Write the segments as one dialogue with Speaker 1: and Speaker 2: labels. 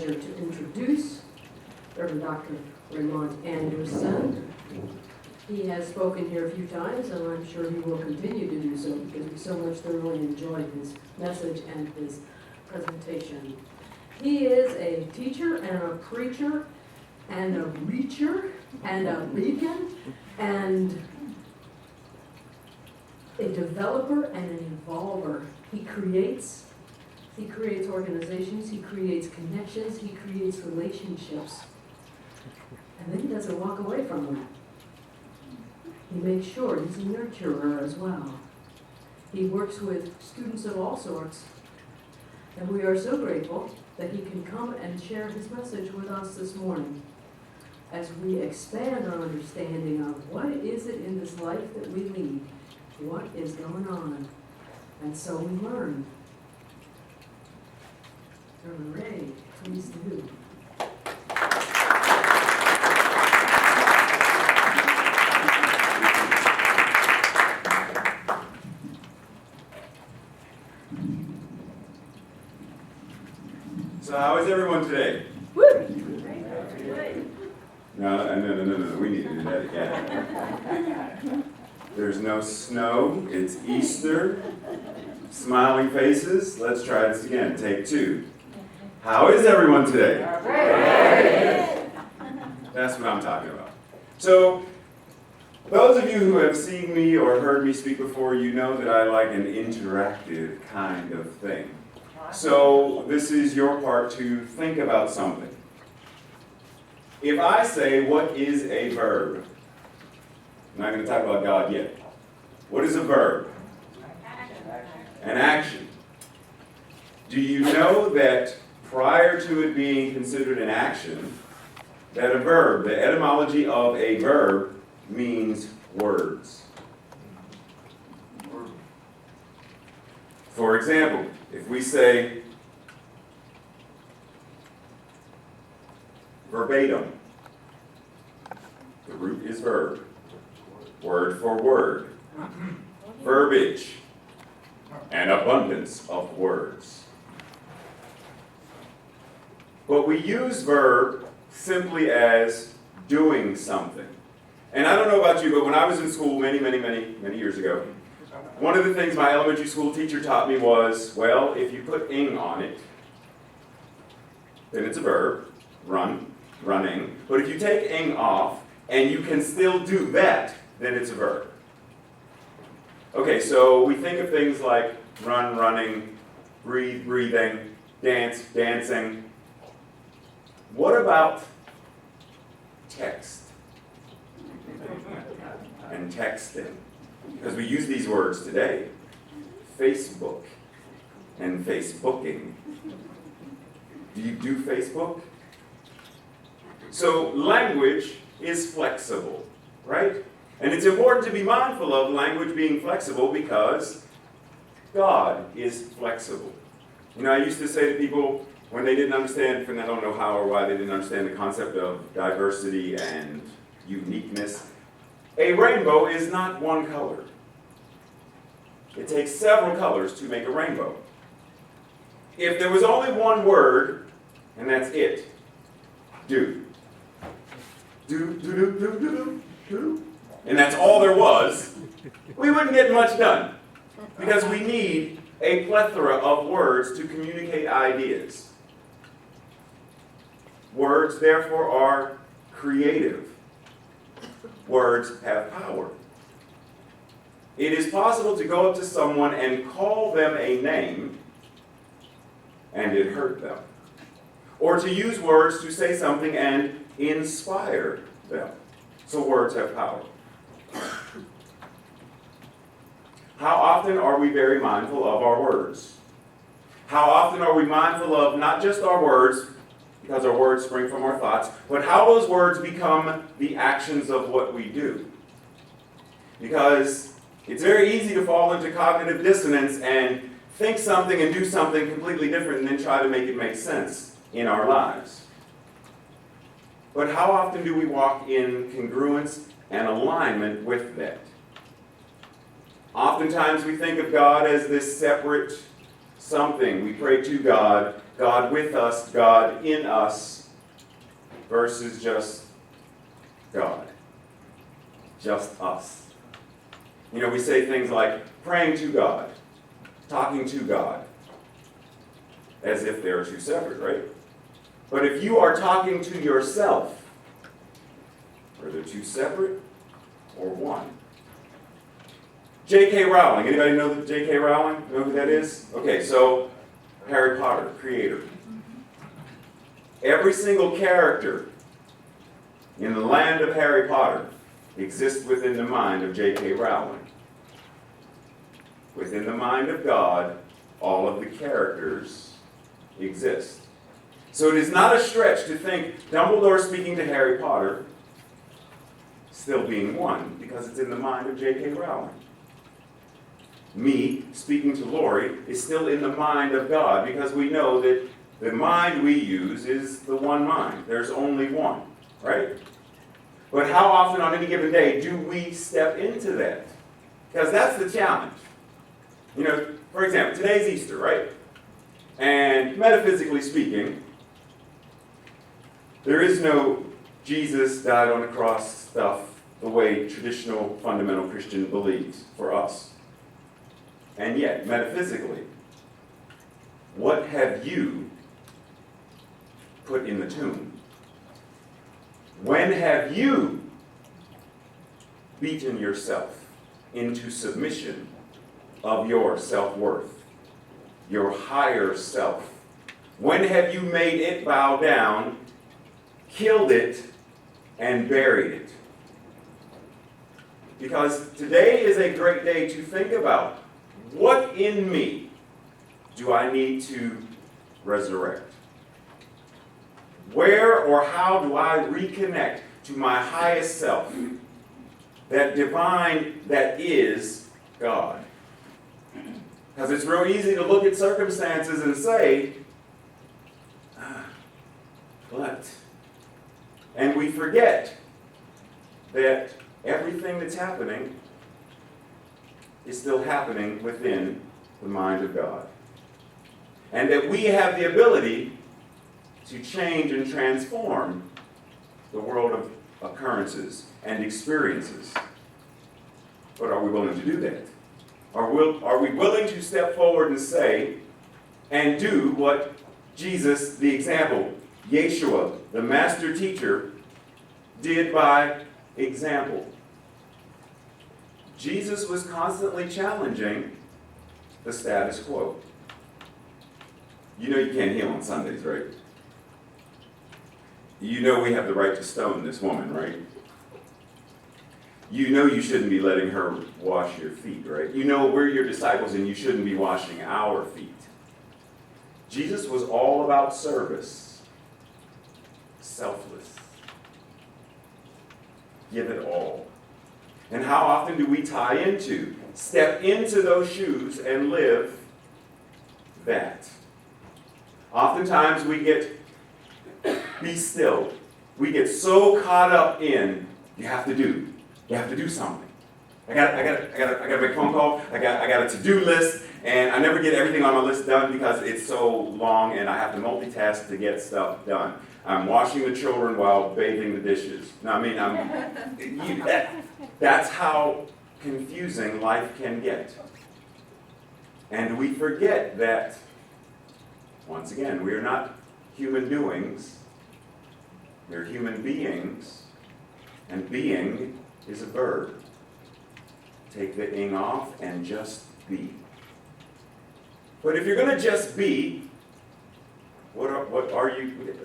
Speaker 1: To introduce Reverend Dr. Raymond Anderson. He has spoken here a few times, and I'm sure he will continue to do so because we so much thoroughly enjoyed his message and his presentation. He is a teacher and a preacher and a reacher and a beacon and a developer and an evolver. He creates organizations, he creates connections, he creates relationships. And then he doesn't walk away from them. He makes sure he's a nurturer as well. He works with students of all sorts. And we are so grateful that he can come and share his message with us this morning as we expand our understanding of what is it in this life that we lead, what is going on. And so we learn. Reverend Ray, please do.
Speaker 2: So how is everyone today?
Speaker 1: Woo!
Speaker 2: No, we need to do that again. There's no snow, it's Easter, smiling faces. Let's try this again, take two. How is everyone today? That's what I'm talking about. So, those of you who have seen me or heard me speak before, you know that I like an interactive kind of thing. So, this is your part to think about something. If I say, what is a verb? I'm not going to talk about God yet. What is a verb? An action. Do you know that prior to it being considered an action, that a verb, the etymology of a verb, means words? For example, if we say verbatim, the root is verb, word for word, verbiage, an abundance of words. But we use verb simply as doing something. And I don't know about you, but when I was in school many years ago, one of the things my elementary school teacher taught me was, well, if you put ing on it, then it's a verb, run, running. But if you take ing off, and you can still do that, then it's a verb. Okay, so we think of things like run, running, breathe, breathing, dance, dancing. What about text and texting? Because we use these words today. Facebook and Facebooking. Do you do Facebook? So language is flexible, right? And it's important to be mindful of language being flexible because God is flexible. You know, I used to say to people when they didn't understand, and I don't know how or why they didn't understand the concept of diversity and uniqueness, a rainbow is not one color. It takes several colors to make a rainbow. If there was only one word, and that's it, do. Do. And that's all there was, we wouldn't get much done. Because we need a plethora of words to communicate ideas. Words, therefore, are creative. Words have power. It is possible to go up to someone and call them a name, and it hurt them. Or to use words to say something and inspire them. So words have power. How often are we very mindful of our words? How often are we mindful of not just our words, because our words spring from our thoughts, but how those words become the actions of what we do? Because it's very easy to fall into cognitive dissonance and think something and do something completely different and then try to make it make sense in our lives. But how often do we walk in congruence and alignment with that? Oftentimes we think of God as this separate something. We pray to God, God with us, God in us, versus just God, just us. You know, we say things like praying to God, talking to God, as if they're two separate, right? But if you are talking to yourself, are they two separate or one? J.K. Rowling. Anybody know J.K. Rowling? Know who that is? Okay, so Harry Potter, creator. Every single character in the land of Harry Potter exists within the mind of J.K. Rowling. Within the mind of God, all of the characters exist. So it is not a stretch to think Dumbledore speaking to Harry Potter still being one, because it's in the mind of J.K. Rowling. Me speaking to Lori is still in the mind of God, because we know that the mind we use is the one mind. There's only one, right? But how often on any given day do we step into that? Because that's the challenge. You know, for example, today's Easter, right? And metaphysically speaking, there is no Jesus died on the cross stuff the way traditional fundamental Christian believes for us. And yet, metaphysically, what have you put in the tomb? When have you beaten yourself into submission of your self-worth, your higher self? When have you made it bow down, killed it, and buried it? Because today is a great day to think about, what in me do I need to resurrect? Where or how do I reconnect to my highest self, that divine that is God? Because it's real easy to look at circumstances and say, but, and we forget that everything that's happening is still happening within the mind of God. And that we have the ability to change and transform the world of occurrences and experiences. But are we willing to do that? Are we willing to step forward and say and do what Jesus, the example, Yeshua, the master teacher, did by example? Jesus was constantly challenging the status quo. You know you can't heal on Sundays, right? You know we have the right to stone this woman, right? You know you shouldn't be letting her wash your feet, right? You know we're your disciples and you shouldn't be washing our feet. Jesus was all about service, selfless. Give it all. And how often do we step into those shoes and live that? Oftentimes we be still. We get so caught up in, you have to do something. I got to make a phone call, I got a to-do list, and I never get everything on my list done because it's so long and I have to multitask to get stuff done. I'm washing the children while bathing the dishes. No, I mean, that's how confusing life can get. And we forget that, once again, we are not human doings. We're human beings, and being is a verb. Take the ing off and just be. But if you're going to just be, what are you?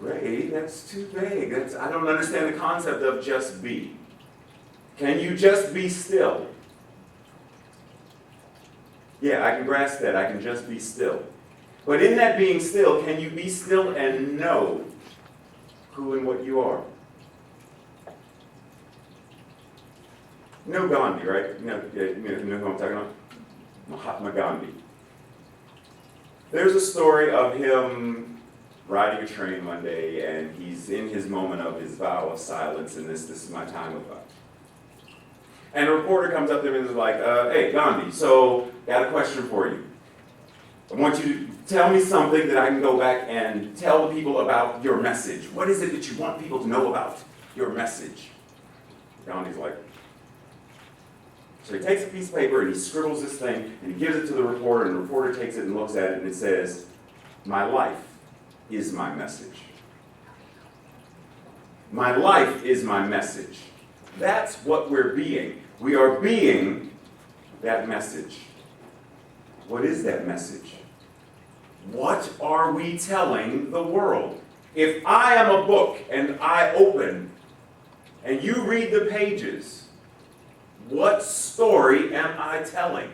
Speaker 2: Ray, that's too vague. I don't understand the concept of just be. Can you just be still? Yeah, I can grasp that. I can just be still. But in that being still, can you be still and know who and what you are? You know Gandhi, right? You know who I'm talking about? Mahatma Gandhi. There's a story of him riding a train one day, and he's in his moment of his vow of silence, and this is my time with God. And a reporter comes up to him and is like, hey, Gandhi, so got a question for you. I want you to tell me something that I can go back and tell the people about your message. What is it that you want people to know about your message? Gandhi's like, so he takes a piece of paper and he scribbles this thing and he gives it to the reporter, and the reporter takes it and looks at it and it says, my life is my message. My life is my message. That's what we're being. We are being that message. What is that message? What are we telling the world? If I am a book and I open and you read the pages, what story am I telling?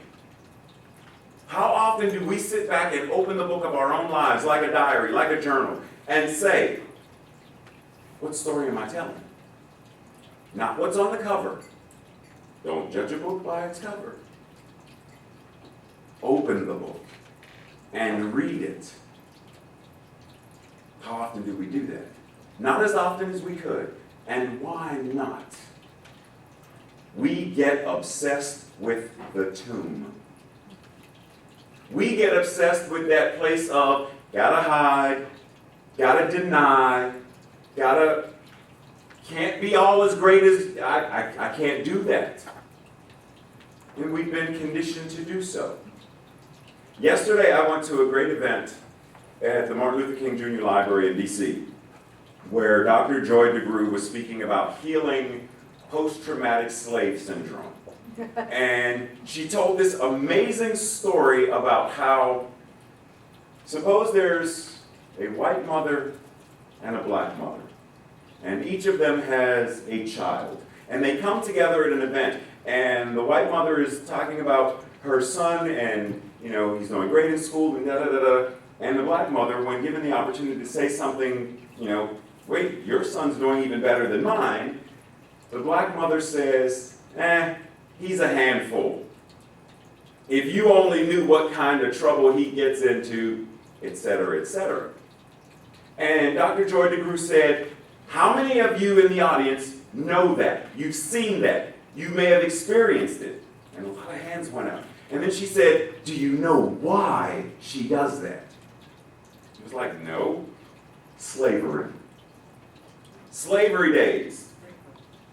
Speaker 2: How often do we sit back and open the book of our own lives, like a diary, like a journal, and say, what story am I telling? Not what's on the cover. Don't judge a book by its cover. Open the book and read it. How often do we do that? Not as often as we could. And why not? We get obsessed with the tomb. We get obsessed with that place of gotta hide, gotta deny, can't be all as great as, I can't do that. And we've been conditioned to do so. Yesterday I went to a great event at the Martin Luther King Jr. Library in D.C., where Dr. Joy DeGruy was speaking about healing post-traumatic slave syndrome. And she told this amazing story about how, suppose there's a white mother and a black mother, and each of them has a child. And they come together at an event, and the white mother is talking about her son, and he's doing great in school, and da-da-da-da. And the black mother, when given the opportunity to say something, wait, your son's doing even better than mine, the black mother says, he's a handful. If you only knew what kind of trouble he gets into, etc., etc. And Dr. Joy DeGruy said, how many of you in the audience know that? You've seen that. You may have experienced it. And a lot of hands went up. And then she said, do you know why she does that? He was like, no. Slavery. Slavery days.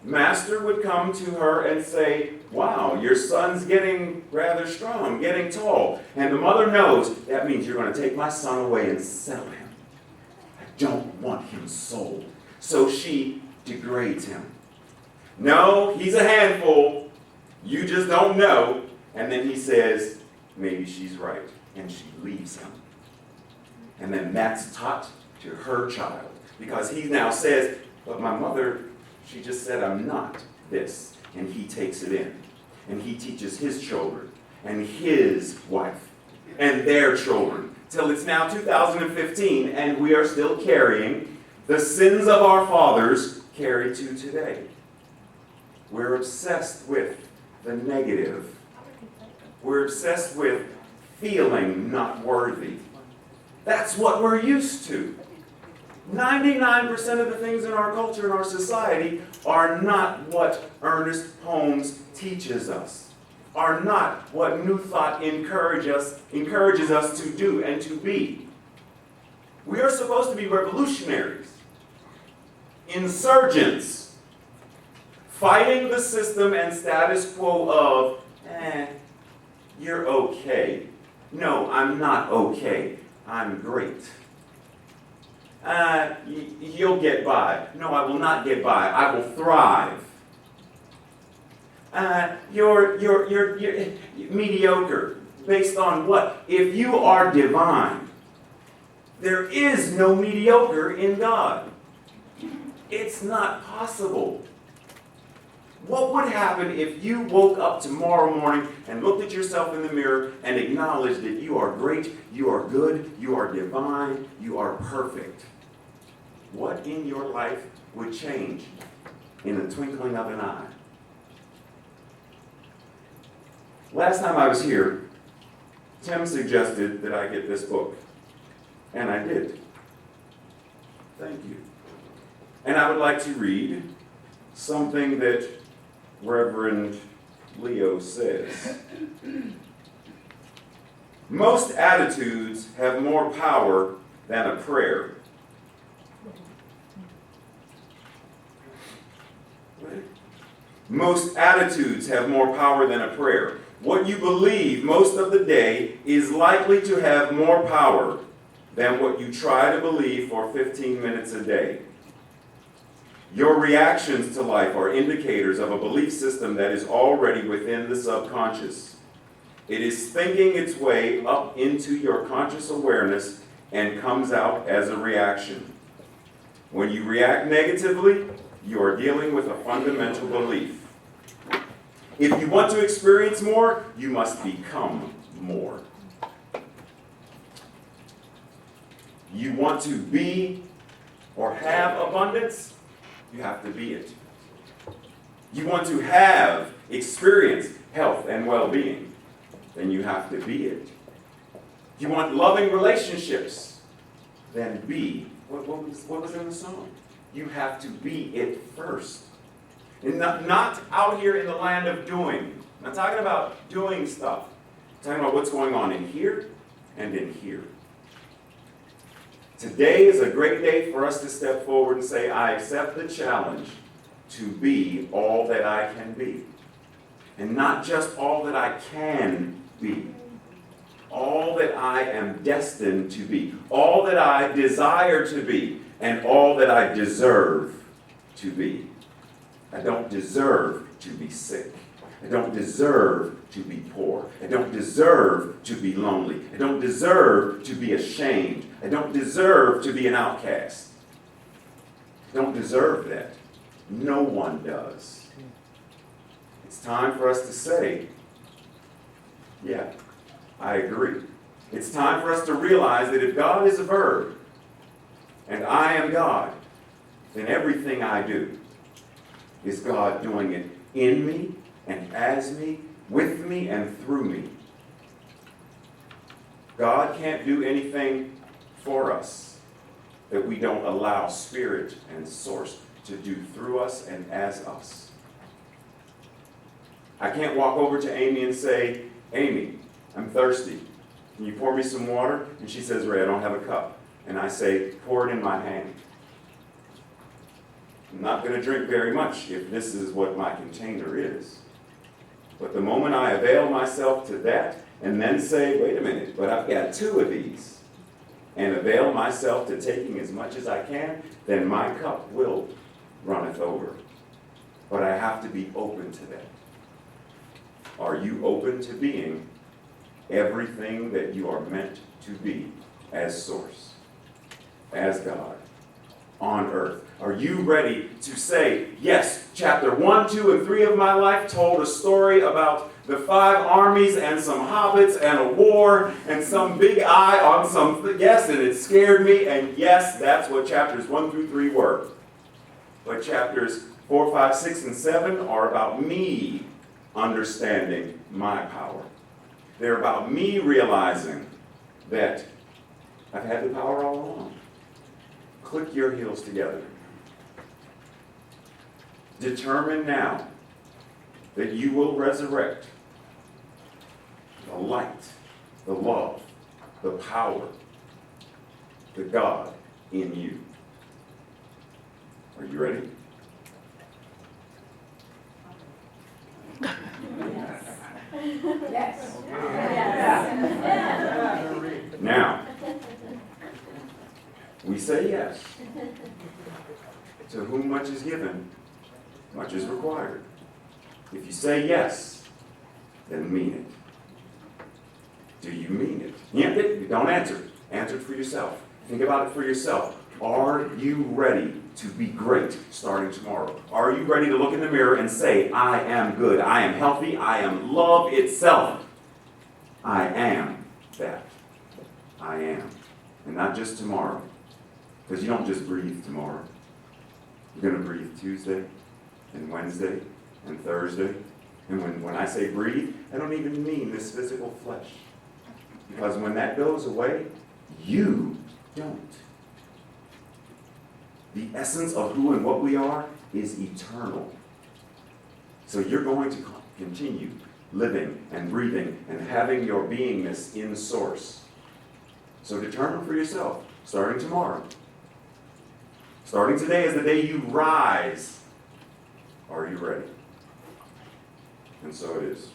Speaker 2: Master would come to her and say, wow, your son's getting rather strong, getting tall. And the mother knows, that means you're going to take my son away and sell him. I don't want him sold. So she degrades him. No, he's a handful. You just don't know. And then he says, maybe she's right. And she leaves him. And then that's taught to her child. Because he now says, but my mother, she just said I'm not this. And he takes it in. And he teaches his children and his wife and their children. Till it's now 2015 and we are still carrying the sins of our fathers carried to today. We're obsessed with the negative. We're obsessed with feeling not worthy. That's what we're used to. 99% of the things in our culture and our society are not what Ernest Holmes teaches us, are not what New Thought encourages us to do and to be. We are supposed to be revolutionaries, insurgents, fighting the system and status quo of, you're okay. No, I'm not okay. I'm great. You'll get by. No, I will not get by. I will thrive. You're mediocre. Based on what? If you are divine, there is no mediocre in God. It's not possible. What would happen if you woke up tomorrow morning and looked at yourself in the mirror and acknowledged that you are great, you are good, you are divine, you are perfect? What in your life would change in the twinkling of an eye? Last time I was here, Tim suggested that I get this book, and I did. Thank you. And I would like to read something that Reverend Leo says. Most attitudes have more power than a prayer. Most attitudes have more power than a prayer. What you believe most of the day is likely to have more power than what you try to believe for 15 minutes a day. Your reactions to life are indicators of a belief system that is already within the subconscious. It is thinking its way up into your conscious awareness and comes out as a reaction. When you react negatively, you are dealing with a fundamental belief. If you want to experience more, you must become more. You want to be or have abundance, you have to be it. You want to have, experience health and well-being, then you have to be it. You want loving relationships, then be. What was in the song? You have to be it first. And not out here in the land of doing. I'm not talking about doing stuff. I'm talking about what's going on in here and in here. Today is a great day for us to step forward and say, I accept the challenge to be all that I can be. And not just all that I can be. All that I am destined to be. All that I desire to be. And all that I deserve to be. I don't deserve to be sick. I don't deserve to be poor. I don't deserve to be lonely. I don't deserve to be ashamed. I don't deserve to be an outcast. I don't deserve that. No one does. It's time for us to say, yeah, I agree. It's time for us to realize that if God is a verb, and I am God, then everything I do is God doing it in me and as me, with me and through me. God can't do anything for us that we don't allow Spirit and Source to do through us and as us. I can't walk over to Amy and say, Amy, I'm thirsty. Can you pour me some water? And she says, Ray, I don't have a cup. And I say, pour it in my hand. I'm not going to drink very much if this is what my container is. But the moment I avail myself to that and then say, wait a minute, but I've got 2 of these, and avail myself to taking as much as I can, then my cup will runneth over. But I have to be open to that. Are you open to being everything that you are meant to be as Source, as God, on earth? Are you ready to say, yes, chapter 1, 2, and 3 of my life told a story about the 5 armies and some hobbits and a war and some big eye on some, yes, and it scared me, and yes, that's what chapters 1 through 3 were. But chapters 4, 5, 6, and 7 are about me understanding my power. They're about me realizing that I've had the power all along. Click your heels together. Determine now that you will resurrect the light, the love, the power, the God in you. Are you ready?
Speaker 3: Yes.
Speaker 2: Now, we say yes. To whom much is given, much is required. If you say yes, then mean it. Do you mean it? Yeah, don't answer it. Answer it for yourself. Think about it for yourself. Are you ready to be great starting tomorrow? Are you ready to look in the mirror and say, I am good, I am healthy, I am love itself. I am that. I am. And not just tomorrow. Because you don't just breathe tomorrow. You're going to breathe Tuesday and Wednesday and Thursday. And when I say breathe, I don't even mean this physical flesh. Because when that goes away, you don't. The essence of who and what we are is eternal. So you're going to continue living and breathing and having your beingness in source. So determine for yourself, starting tomorrow. Starting today is the day you rise. Are you ready? And so it is.